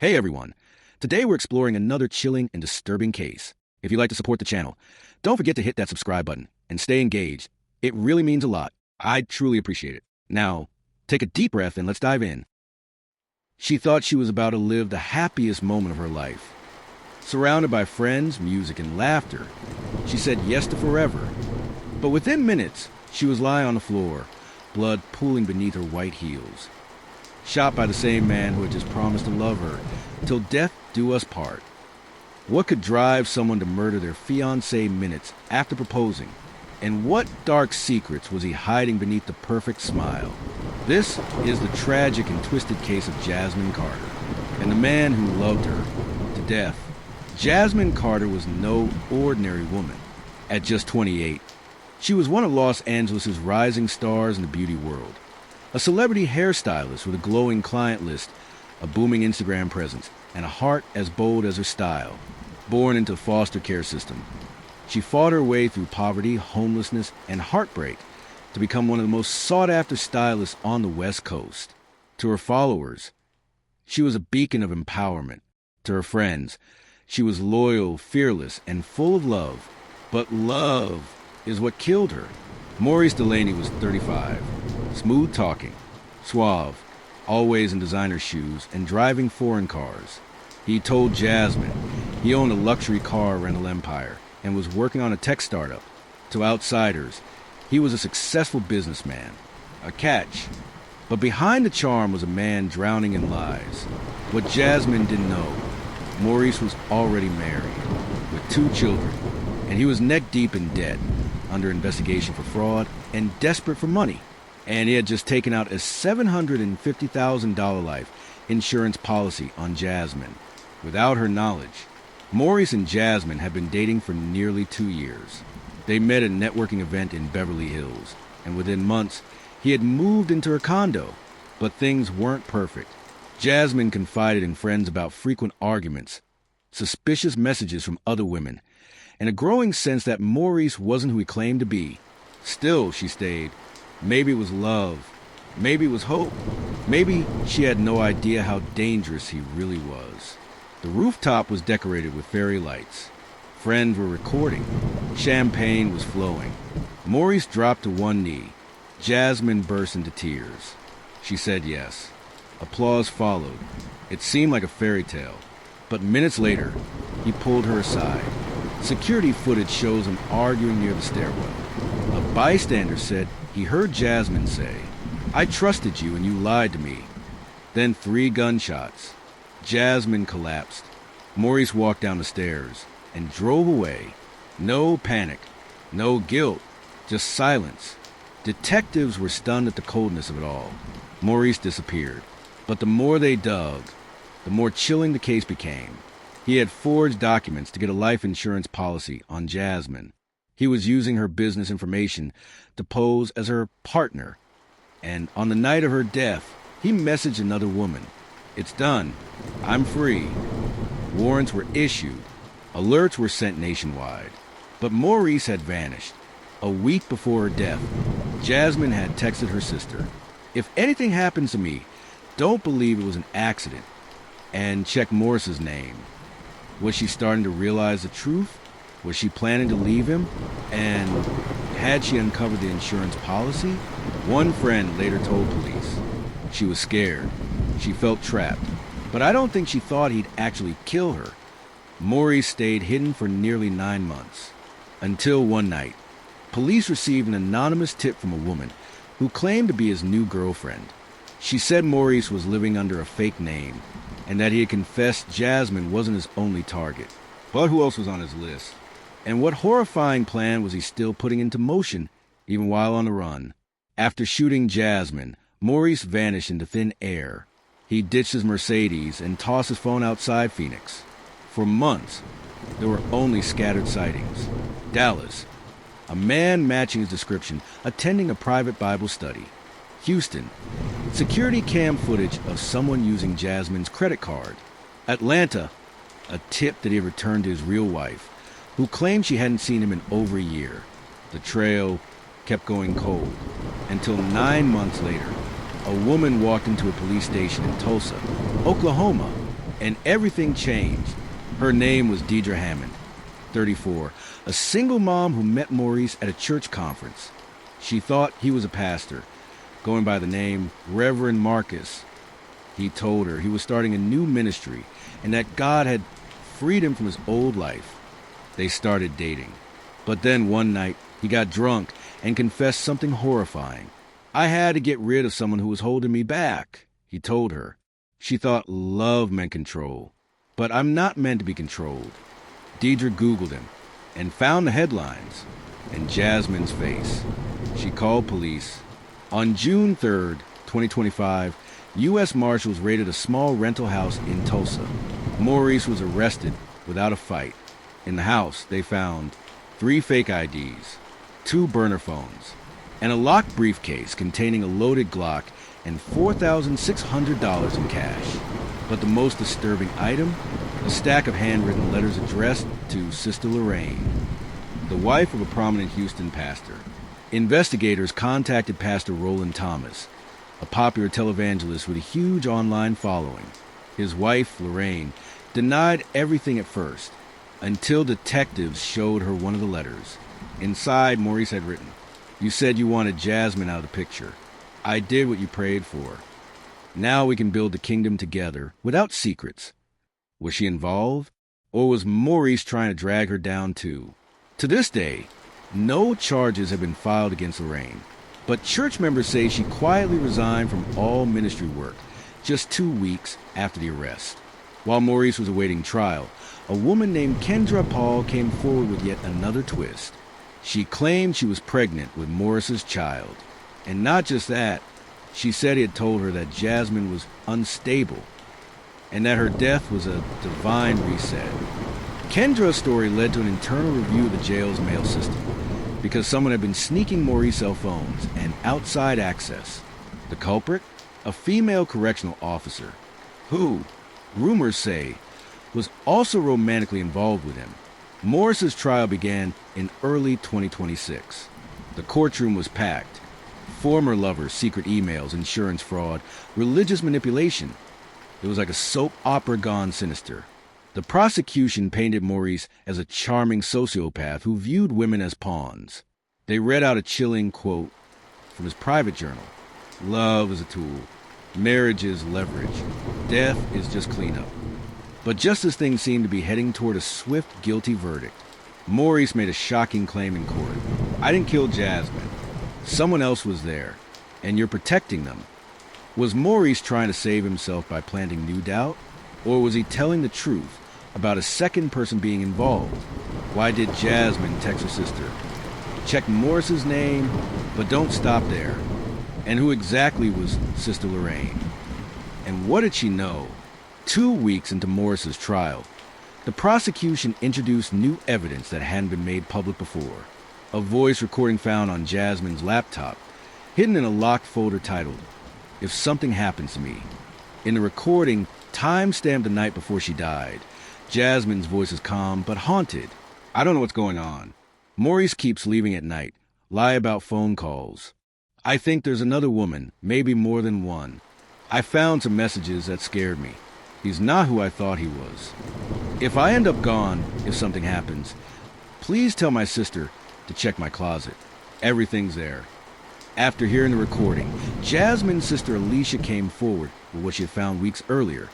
Hey everyone! Today we're exploring another chilling and disturbing case. If you'd like to support the channel, don't forget to hit that subscribe button and stay engaged. It really means a lot. I'd truly appreciate it. Now, take a deep breath and let's dive in. She thought she was about to live the happiest moment of her life. Surrounded by friends, music, and laughter, she said yes to forever. But within minutes, she was lying on the floor, blood pooling beneath her white heels. Shot by the same man who had just promised to love her, till death do us part. What could drive someone to murder their fiancé minutes after proposing? And what dark secrets was he hiding beneath the perfect smile? This is the tragic and twisted case of Jasmine Carter, and the man who loved her to death. Jasmine Carter was no ordinary woman. At just 28, she was one of Los Angeles' rising stars in the beauty world. A celebrity hairstylist with a glowing client list, a booming Instagram presence, and a heart as bold as her style. Born into a foster care system, she fought her way through poverty, homelessness, and heartbreak to become one of the most sought-after stylists on the West Coast. To her followers, she was a beacon of empowerment. To her friends, she was loyal, fearless, and full of love. But love is what killed her. Maurice DeLaney was 35. Smooth talking, suave, always in designer shoes, and driving foreign cars. He told Jasmine he owned a luxury car rental empire and was working on a tech startup. To outsiders, he was a successful businessman. A catch. But behind the charm was a man drowning in lies. What Jasmine didn't know, Maurice was already married, with 2 children, and he was neck deep in debt, under investigation for fraud, and desperate for money. And he had just taken out a $750,000 life insurance policy on Jasmine. Without her knowledge, Maurice and Jasmine had been dating for nearly 2 years. They met at a networking event in Beverly Hills, and within months, he had moved into her condo. But things weren't perfect. Jasmine confided in friends about frequent arguments, suspicious messages from other women, and a growing sense that Maurice wasn't who he claimed to be. Still, she stayed. Maybe it was love. Maybe it was hope. Maybe she had no idea how dangerous he really was. The rooftop was decorated with fairy lights. Friends were recording. Champagne was flowing. Maurice dropped to one knee. Jasmine burst into tears. She said yes. Applause followed. It seemed like a fairy tale. But minutes later, he pulled her aside. Security footage shows him arguing near the stairwell. A bystander said he heard Jasmine say, "I trusted you and you lied to me." Then 3 gunshots. Jasmine collapsed. Maurice walked down the stairs and drove away. No panic, no guilt, just silence. Detectives were stunned at the coldness of it all. Maurice disappeared. But the more they dug, the more chilling the case became. He had forged documents to get a life insurance policy on Jasmine. He was using her business information to pose as her partner. And on the night of her death, he messaged another woman. "It's done. I'm free." Warrants were issued. Alerts were sent nationwide. But Maurice had vanished. A week before her death, Jasmine had texted her sister, "If anything happens to me, don't believe it was an accident. And check Maurice's name." Was she starting to realize the truth? Was she planning to leave him? And had she uncovered the insurance policy? One friend later told police. She was scared. She felt trapped. But I don't think she thought he'd actually kill her. Maurice stayed hidden for nearly 9 months. Until one night, police received an anonymous tip from a woman who claimed to be his new girlfriend. She said Maurice was living under a fake name, and that he had confessed Jasmine wasn't his only target. But who else was on his list? And what horrifying plan was he still putting into motion, even while on the run? After shooting Jasmine, Maurice vanished into thin air. He ditched his Mercedes and tossed his phone outside Phoenix. For months, there were only scattered sightings. Dallas, a man matching his description, attending a private Bible study. Houston, security cam footage of someone using Jasmine's credit card. Atlanta, a tip that he had returned to his real wife, who claimed she hadn't seen him in over a year. The trail kept going cold, until 9 months later, a woman walked into a police station in Tulsa, Oklahoma, And everything changed. Her name was Deidre Hammond, 34, a single mom who met Maurice at a church conference. She thought he was a pastor, going by the name Reverend Marcus. He told her he was starting a new ministry and that God had freed him from his old life. They started dating. But then one night, he got drunk and confessed something horrifying. "I had to get rid of someone who was holding me back," he told her. She thought love meant control. "But I'm not meant to be controlled." Deidre Googled him and found the headlines and Jasmine's face. She called police. On June 3rd, 2025, U.S. Marshals raided a small rental house in Tulsa. Maurice was arrested without a fight. In the house, they found 3 fake IDs, 2 burner phones, and a locked briefcase containing a loaded Glock and $4,600 in cash. But the most disturbing item? A stack of handwritten letters addressed to Sister Lorraine, the wife of a prominent Houston pastor. Investigators contacted Pastor Roland Thomas, a popular televangelist with a huge online following. His wife, Lorraine, denied everything at first, until detectives showed her one of the letters. Inside, Maurice had written, "You said you wanted Jasmine out of the picture. I did what you prayed for. Now we can build the kingdom together without secrets." Was she involved? Or was Maurice trying to drag her down too? To this day, no charges have been filed against Lorraine, but church members say she quietly resigned from all ministry work just 2 weeks after the arrest. While Maurice was awaiting trial, a woman named Kendra Paul came forward with yet another twist. She claimed she was pregnant with Maurice's child. And not just that, she said he had told her that Jasmine was unstable and that her death was a divine reset. Kendra's story led to an internal review of the jail's mail system because someone had been sneaking Maurice's cell phones and outside access. The culprit? A female correctional officer who, rumors say, was also romantically involved with him. Maurice's trial began in early 2026. The courtroom was packed. Former lovers, secret emails, insurance fraud, religious manipulation. It was like a soap opera gone sinister. The prosecution painted Maurice as a charming sociopath who viewed women as pawns. They read out a chilling quote from his private journal. "Love is a tool. Marriage is leverage. Death is just cleanup." But just as things seemed to be heading toward a swift, guilty verdict, Maurice made a shocking claim in court. "I didn't kill Jasmine. Someone else was there, and you're protecting them." Was Maurice trying to save himself by planting new doubt? Or was he telling the truth about a second person being involved? Why did Jasmine text her sister? Check Maurice's name, but don't stop there. And who exactly was Sister Lorraine? And what did she know? 2 weeks into Maurice's trial, the prosecution introduced new evidence that hadn't been made public before. A voice recording found on Jasmine's laptop, hidden in a locked folder titled, "If Something Happens to Me." In the recording, time-stamped the night before she died, Jasmine's voice is calm but haunted. "I don't know what's going on. Maurice keeps leaving at night, lie about phone calls. I think there's another woman, maybe more than one. I found some messages that scared me. He's not who I thought he was. If I end up gone, if something happens, please tell my sister to check my closet. Everything's there." After hearing the recording, Jasmine's sister Alicia came forward with what she had found weeks earlier,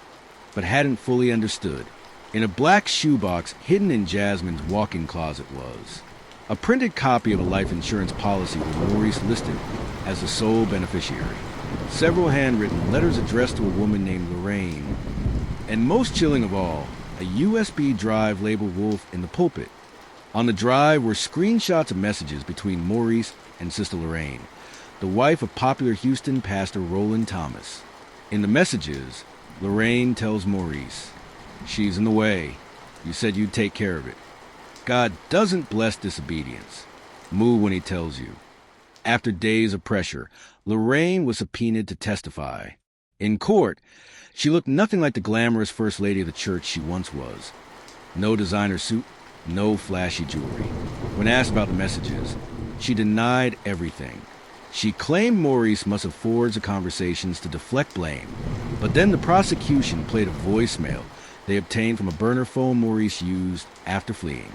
but hadn't fully understood. In a black shoebox hidden in Jasmine's walk-in closet was a printed copy of a life insurance policy with Maurice listed as the sole beneficiary, several handwritten letters addressed to a woman named Lorraine, and most chilling of all, a USB drive labeled Wolf in the pulpit. On the drive were screenshots of messages between Maurice and Sister Lorraine, the wife of popular Houston pastor Roland Thomas. In the messages, Lorraine tells Maurice, "She's in the way. You said you'd take care of it. God doesn't bless disobedience. Move when he tells you." After days of pressure, Lorraine was subpoenaed to testify. In court, she looked nothing like the glamorous first lady of the church she once was. No designer suit, no flashy jewelry. When asked about the messages, she denied everything. She claimed Maurice must have forged the conversations to deflect blame, but then the prosecution played a voicemail they obtained from a burner phone Maurice used after fleeing.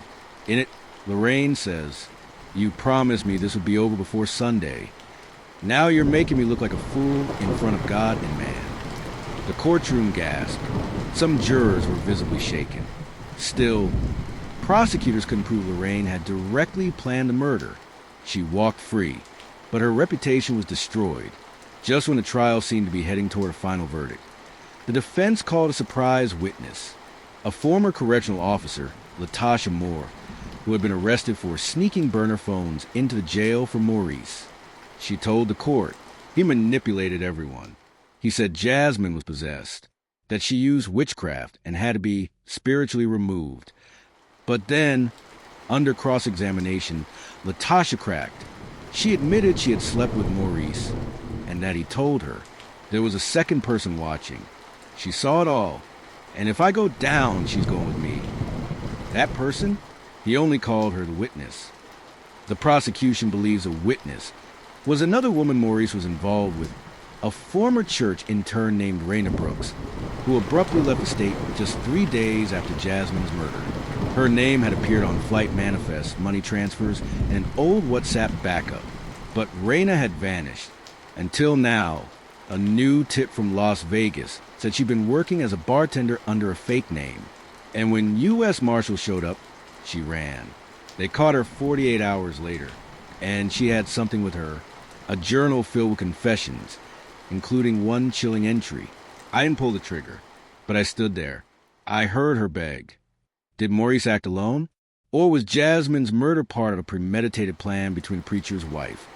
In it, Lorraine says, "You promised me this would be over before Sunday. Now you're making me look like a fool in front of God and man." The courtroom gasped. Some jurors were visibly shaken. Still, prosecutors couldn't prove Lorraine had directly planned the murder. She walked free, but her reputation was destroyed just when the trial seemed to be heading toward a final verdict. The defense called a surprise witness, a former correctional officer, Latasha Moore, who had been arrested for sneaking burner phones into the jail for Maurice. She told the court he manipulated everyone. He said Jasmine was possessed, that she used witchcraft and had to be spiritually removed. But then, under cross-examination, Latasha cracked. She admitted she had slept with Maurice and that he told her there was a second person watching. She saw it all, and if I go down, she's going with me. That person? He only called her the witness. The prosecution believes a witness was another woman Maurice was involved with, a former church intern named Raina Brooks, who abruptly left the state just 3 days after Jasmine's murder. Her name had appeared on flight manifests, money transfers, and an old WhatsApp backup. But Raina had vanished. Until now, a new tip from Las Vegas said she'd been working as a bartender under a fake name. And when U.S. Marshals showed up, she ran. They caught her 48 hours later, and she had something with her, a journal filled with confessions, including one chilling entry. I didn't pull the trigger, but I stood there. I heard her beg. Did Maurice act alone? Or was Jasmine's murder part of a premeditated plan between a preacher's wife,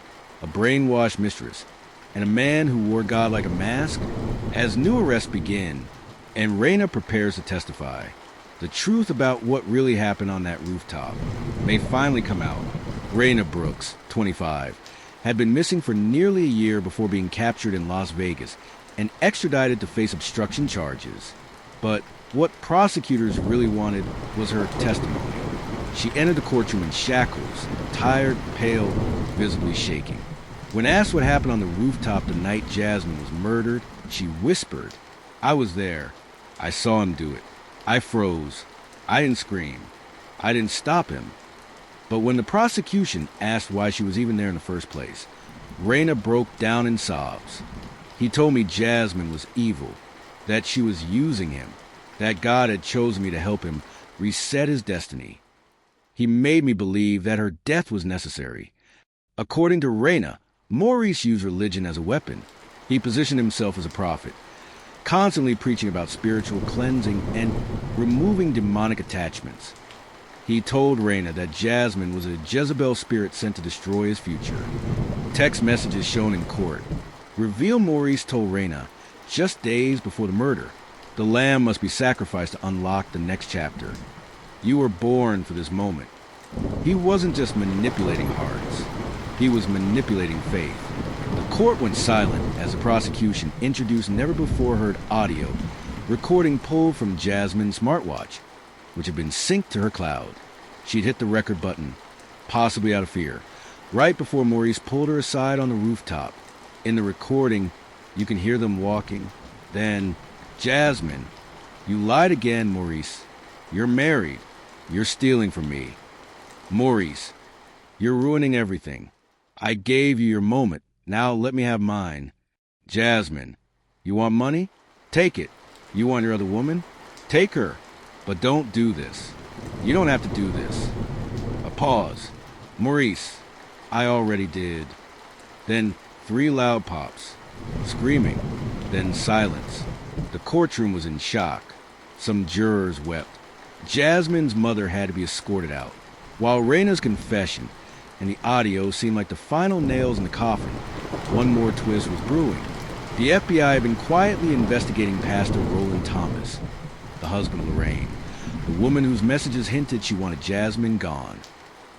a brainwashed mistress, and a man who wore God like a mask? As new arrests begin, and Raina prepares to testify, the truth about what really happened on that rooftop may finally come out. Raina Brooks, 25, had been missing for nearly a year before being captured in Las Vegas and extradited to face obstruction charges. But what prosecutors really wanted was her testimony. She entered the courtroom in shackles, tired, pale, visibly shaking. When asked what happened on the rooftop the night Jasmine was murdered, she whispered, "I was there. I saw him do it. I froze. I didn't scream. I didn't stop him." But when the prosecution asked why she was even there in the first place, Raina broke down in sobs. "He told me Jasmine was evil, that she was using him, that God had chosen me to help him reset his destiny. He made me believe that her death was necessary." According to Raina, Maurice used religion as a weapon. He positioned himself as a prophet, constantly preaching about spiritual cleansing and removing demonic attachments. He told Raina that Jasmine was a Jezebel spirit sent to destroy his future. Text messages shown in court reveal Maurice told Raina, just days before the murder, the lamb must be sacrificed to unlock the next chapter. You were born for this moment. He wasn't just manipulating hearts. He was manipulating faith. The court went silent as the prosecution introduced never-before-heard audio, recording pulled from Jasmine's smartwatch, which had been synced to her cloud. She'd hit the record button, possibly out of fear, right before Maurice pulled her aside on the rooftop. In the recording, you can hear them walking. Then, "Jasmine, you lied again, Maurice. You're married. You're stealing from me. Maurice, you're ruining everything. I gave you your moment. Now let me have mine. Jasmine, you want money? Take it. You want your other woman? Take her. But don't do this. You don't have to do this." A pause. "Maurice, I already did." Then 3 loud pops. Screaming. Then silence. The courtroom was in shock. Some jurors wept. Jasmine's mother had to be escorted out. While Raina's confession and the audio seemed like the final nails in the coffin, one more twist was brewing. The FBI had been quietly investigating Pastor Roland Thomas, the husband of Lorraine, the woman whose messages hinted she wanted Jasmine gone.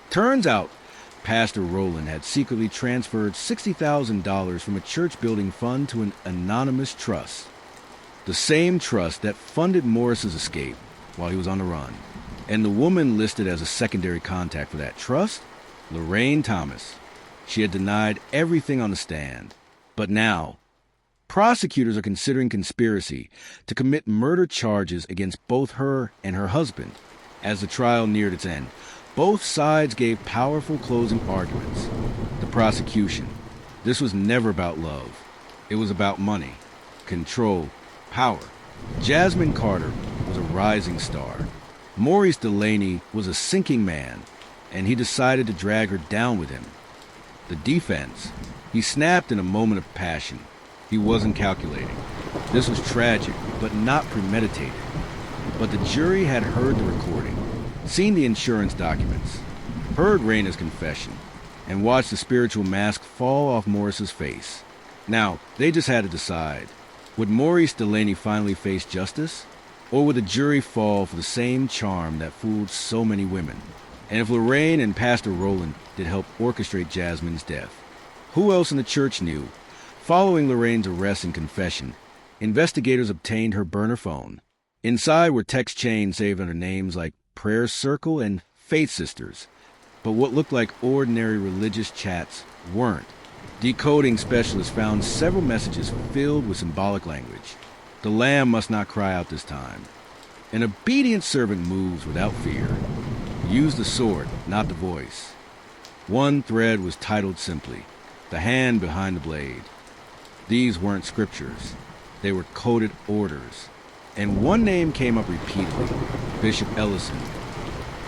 Turns out, Pastor Roland had secretly transferred $60,000 from a church building fund to an anonymous trust. The same trust that funded Morris's escape while he was on the run. And the woman listed as a secondary contact for that trust? Lorraine Thomas. She had denied everything on the stand. But now, Prosecutors are considering conspiracy to commit murder charges against both her and her husband. As the trial neared its end, both sides gave powerful closing arguments. The prosecution. This was never about love. It was about money, control, power. Jasmine Carter was a rising star. Maurice DeLaney was a sinking man, and he decided to drag her down with him. The defense. He snapped in a moment of passion. He wasn't calculating. This was tragic, but not premeditated. But the jury had heard the recording, seen the insurance documents, heard Raina's confession, and watched the spiritual mask fall off Maurice's face. Now, they just had to decide. Would Maurice DeLaney finally face justice? Or would the jury fall for the same charm that fooled so many women? And if Lorraine and Pastor Roland did help orchestrate Jasmine's death, who else in the church knew? Following Lorraine's arrest and confession, investigators obtained her burner phone. Inside were text chains saved under names like Prayer Circle and Faith Sisters. But what looked like ordinary religious chats weren't. Decoding specialists found several messages filled with symbolic language. The lamb must not cry out this time. An obedient servant moves without fear. Use the sword, not the voice. One thread was titled simply, "The Hand Behind the Blade." These weren't scriptures. They were coded orders. And one name came up repeatedly, Bishop Ellison.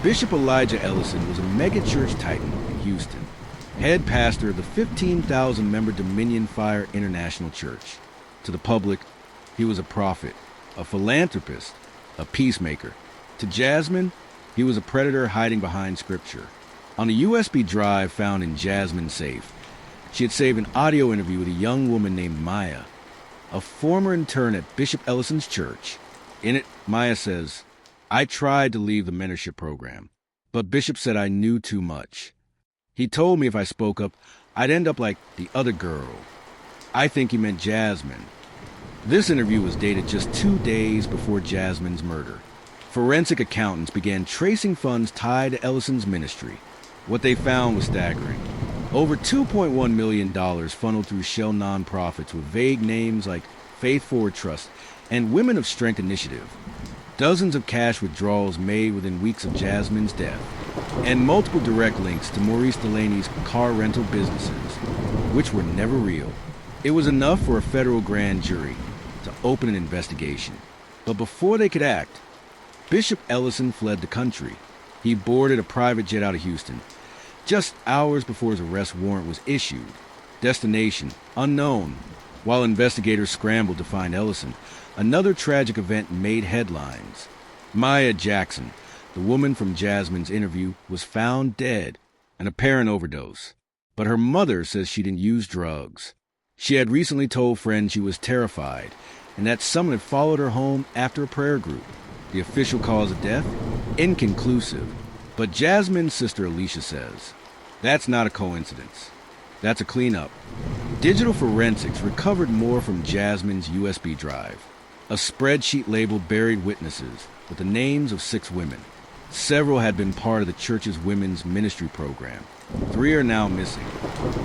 Bishop Elijah Ellison was a megachurch titan in Houston, head pastor of the 15,000-member Dominion Fire International Church. To the public, he was a prophet, a philanthropist, a peacemaker. To Jasmine, he was a predator hiding behind scripture. On a USB drive found in Jasmine's safe, she had saved an audio interview with a young woman named Maya, a former intern at Bishop Ellison's church. In it, Maya says, "I tried to leave the mentorship program, but Bishop said I knew too much. He told me if I spoke up, I'd end up like the other girl. I think he meant Jasmine." This interview was dated just 2 days before Jasmine's murder. Forensic accountants began tracing funds tied to Ellison's ministry. What they found was staggering. Over $2.1 million funneled through shell nonprofits with vague names like Faith Forward Trust and Women of Strength Initiative. Dozens of cash withdrawals made within weeks of Jasmine's death, and multiple direct links to Maurice DeLaney's car rental businesses, which were never real. It was enough for a federal grand jury to open an investigation. But before they could act, Bishop Ellison fled the country. He boarded a private jet out of Houston, just hours before his arrest warrant was issued. Destination unknown. While investigators scrambled to find Ellison, another tragic event made headlines. Maya Jackson, the woman from Jasmine's interview, was found dead, an apparent overdose. But her mother says she didn't use drugs. She had recently told friends she was terrified, and that someone had followed her home after a prayer group. The official cause of death? Inconclusive. But Jasmine's sister Alicia says, that's not a coincidence. That's a cleanup. Digital forensics recovered more from Jasmine's USB drive. A spreadsheet labeled buried witnesses with the names of 6 women. Several had been part of the church's women's ministry program. 3 are now missing.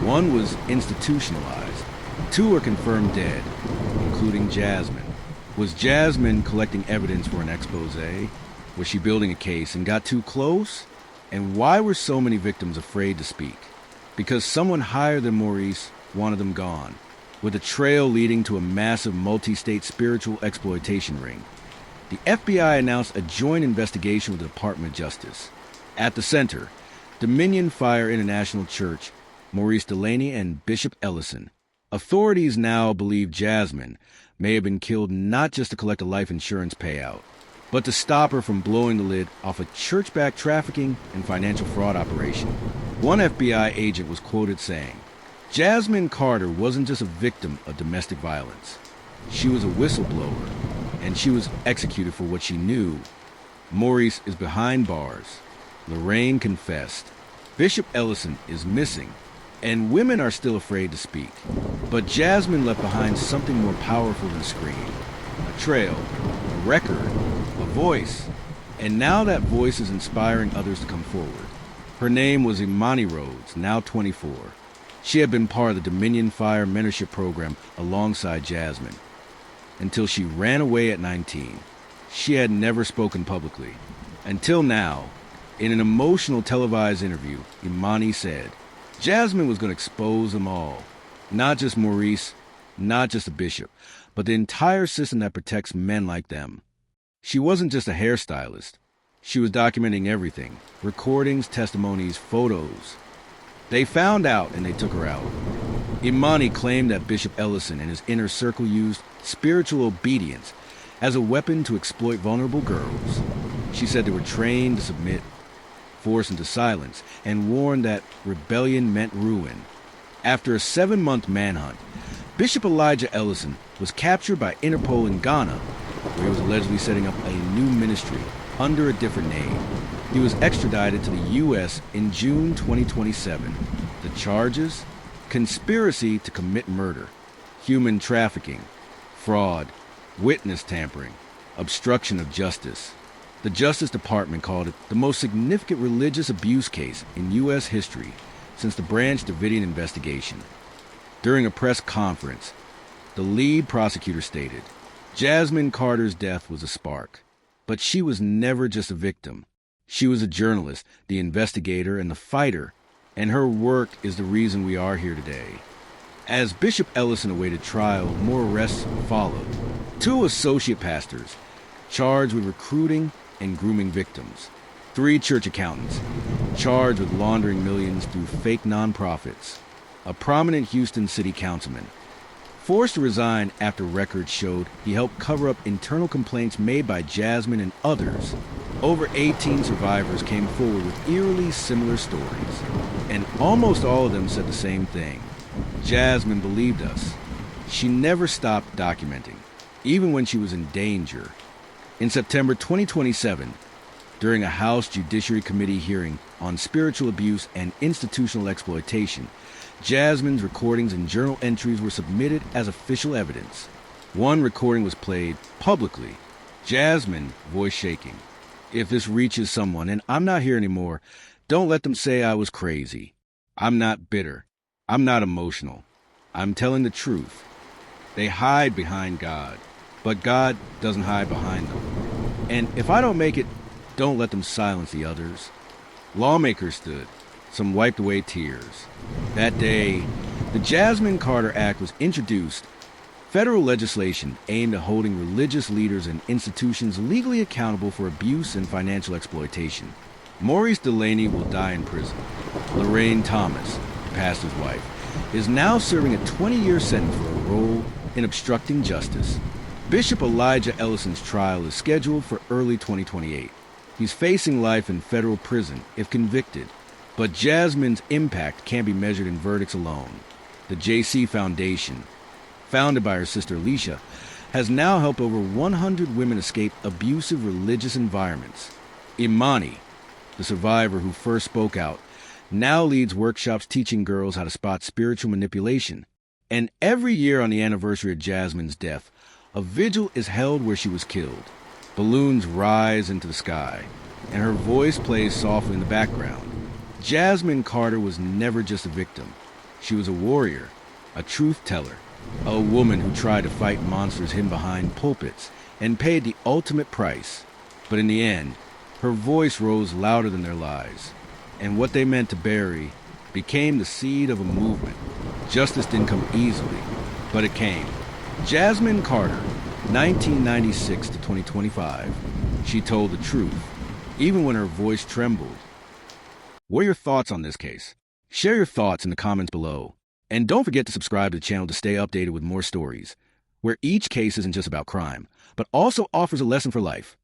1 was institutionalized. 2 are confirmed dead, including Jasmine. Was Jasmine collecting evidence for an expose? Was she building a case and got too close? And why were so many victims afraid to speak? Because someone higher than Maurice wanted them gone, with a trail leading to a massive multi-state spiritual exploitation ring. The FBI announced a joint investigation with the Department of Justice. At the center, Dominion Fire International Church, Maurice DeLaney, and Bishop Ellison. Authorities now believe Jasmine may have been killed not just to collect a life insurance payout, but to stop her from blowing the lid off a church-backed trafficking and financial fraud operation. One FBI agent was quoted saying, "Jasmine Carter wasn't just a victim of domestic violence. She was a whistleblower, and she was executed for what she knew. Maurice is behind bars. Lorraine confessed. Bishop Ellison is missing, and women are still afraid to speak. But Jasmine left behind something more powerful than a scream. A trail, a record, a voice. And now that voice is inspiring others to come forward. Her name was Imani Rhodes, now 24. She had been part of the Dominion Fire mentorship program alongside Jasmine. Until she ran away at 19. She had never spoken publicly. Until now, in an emotional televised interview, Imani said, Jasmine was going to expose them all. Not just Maurice, not just the bishop, but the entire system that protects men like them. She wasn't just a hairstylist. She was documenting everything. Recordings, testimonies, photos. They found out and they took her out. Imani claimed that Bishop Ellison and his inner circle used spiritual obedience as a weapon to exploit vulnerable girls. She said they were trained to submit, forced into silence, and warned that rebellion meant ruin. After a 7-month manhunt, Bishop Elijah Ellison was captured by Interpol in Ghana, where he was allegedly setting up a new ministry under a different name. He was extradited to the U.S. in June 2027. The charges? Conspiracy to commit murder, human trafficking, fraud, witness tampering, obstruction of justice. The Justice Department called it the most significant religious abuse case in U.S. history since the Branch Davidian investigation. During a press conference, the lead prosecutor stated, Jasmine Carter's death was a spark, but she was never just a victim. She was a journalist, the investigator, and the fighter, and her work is the reason we are here today. As Bishop Ellison awaited trial, more arrests followed. 2 associate pastors charged with recruiting and grooming victims. 3 church accountants charged with laundering millions through fake nonprofits. A prominent Houston city councilman forced to resign after records showed he helped cover up internal complaints made by Jasmine and others. Over 18 survivors came forward with eerily similar stories, and almost all of them said the same thing. Jasmine believed us. She never stopped documenting, even when she was in danger. In September 2027, during a House Judiciary Committee hearing on spiritual abuse and institutional exploitation, Jasmine's recordings and journal entries were submitted as official evidence. One recording was played publicly. Jasmine, voice shaking. If this reaches someone and I'm not here anymore, don't let them say I was crazy. I'm not bitter. I'm not emotional. I'm telling the truth. They hide behind God, but God doesn't hide behind them. And if I don't make it, don't let them silence the others. Lawmakers stood. Some wiped away tears. That day, the Jasmine Carter Act was introduced. Federal legislation aimed at holding religious leaders and institutions legally accountable for abuse and financial exploitation. Maurice DeLaney will die in prison. Lorraine Thomas, the pastor's wife, is now serving a 20-year sentence for a role in obstructing justice. Bishop Elijah Ellison's trial is scheduled for early 2028. He's facing life in federal prison if convicted, but Jasmine's impact can't be measured in verdicts alone. The JC Foundation, founded by her sister Alicia, has now helped over 100 women escape abusive religious environments. Imani, the survivor who first spoke out, now leads workshops teaching girls how to spot spiritual manipulation. And every year on the anniversary of Jasmine's death, a vigil is held where she was killed. Balloons rise into the sky, and her voice plays softly in the background. Jasmine Carter was never just a victim. She was a warrior, a truth teller, a woman who tried to fight monsters hidden behind pulpits and paid the ultimate price. But in the end, her voice rose louder than their lies, and what they meant to bury became the seed of a movement. Justice didn't come easily, but it came. Jasmine Carter, 1996 to 2025. She told the truth, even when her voice trembled. What are your thoughts on this case? Share your thoughts in the comments below. And don't forget to subscribe to the channel to stay updated with more stories, where each case isn't just about crime, but also offers a lesson for life.